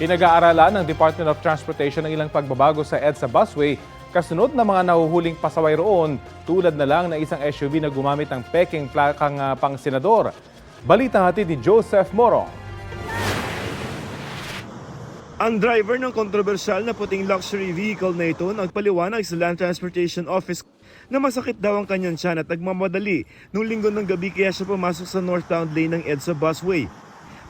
Pinag-aaralan ng Department of Transportation ang ilang pagbabago sa EDSA busway kasunod ng mga nahuhuling pasaway roon tulad na lang ng isang SUV na gumamit ng peking plakang pang-senador. Balita hatid ni Joseph Morong. Ang driver ng kontrobersyal na puting luxury vehicle na ito nagpaliwanag sa Land Transportation Office na masakit daw ang kanyang tiyan at nagmamadali nung linggo ng gabi kaya siya pumasok sa northbound lane ng EDSA busway.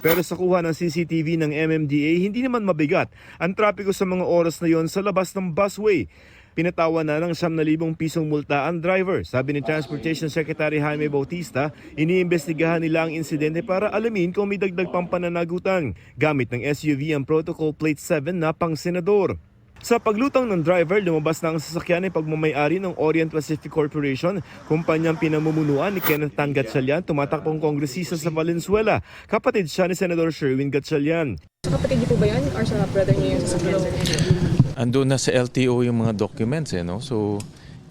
Pero sa kuha ng CCTV ng MMDA, hindi naman mabigat ang trapiko sa mga oras na yon sa labas ng busway. Pinatawa na ng 9,000 pisong multa ang driver. Sabi ni Transportation Secretary Jaime Bautista, iniimbestigahan nila ang insidente para alamin kung may dagdag pang pananagutan. Gamit ng SUV ang Protocol Plate 7 na pang-senador. Sa paglutang ng driver, lumabas na ang sasakyan ay pagmamayari ng Orient Pacific Corporation, kumpanyang pinamumunuan ni Kenneth Tan Gatchalian, tumatakbong kongresista sa Valenzuela. Kapatid siya ni Senador Sherwin Gatchalian. Kapatid niyo po ba yan or sa brother niyo yung sasakyan? Andun na sa LTO yung mga documents no? So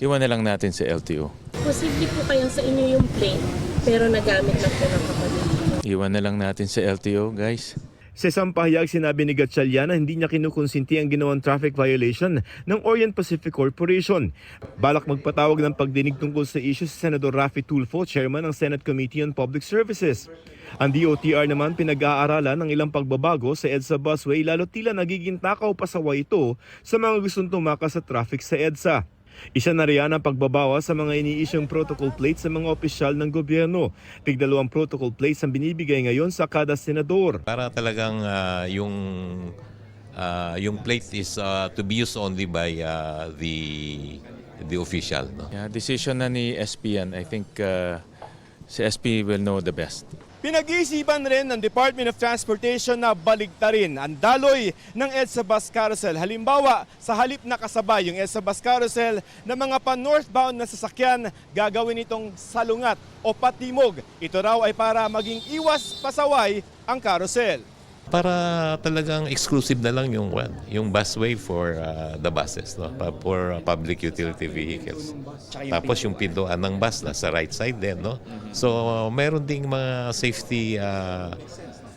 iwan na lang natin sa LTO. Posible po kayang sa inyo yung plane pero nagamit lang po ng kapatid. Iwan na lang natin sa LTO, guys. Sa isang pahayag, sinabi ni Gatchalian na hindi niya kinukonsinti ang ginawang traffic violation ng Orient Pacific Corporation. Balak magpatawag ng pagdinig tungkol sa issue si Senador Raffy Tulfo, chairman ng Senate Committee on Public Services. Ang DOTR naman pinag-aaralan ng ilang pagbabago sa EDSA busway lalo tila nagiging takaw pasaway ito sa mga gustong tumakas sa traffic sa EDSA. Isa na riyan ang pagbabawas sa mga ini-isyong protocol plates sa mga opisyal ng gobyerno. Tig-2 protocol plates ang binibigay ngayon sa kada senador. Para talagang yung plate is to be used only by the official. No? Yeah, decision na ni SP yan. I think si SP will know the best. Pinag-iisipan rin ng Department of Transportation na baligtarin ang daloy ng EDSA Bus Carousel. Halimbawa, sa halip na kasabay yung EDSA Bus Carousel na mga pa-northbound na sasakyan, gagawin itong salungat o patimog. Ito raw ay para maging iwas pasaway ang carousel. Para talagang exclusive na lang yung busway for the buses, no? For public utility vehicles. Tapos yung pintuan ng bus na sa right side din, no? So meron ding mga safety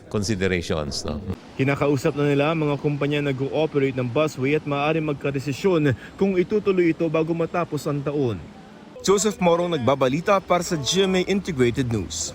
considerations, no? Kinakausap na nila ang mga kumpanya na nag-ooperate ng busway at maaaring magkadesisyon kung itutuloy ito bago matapos ang taon. Joseph Morong nagbabalita para sa GMA Integrated News.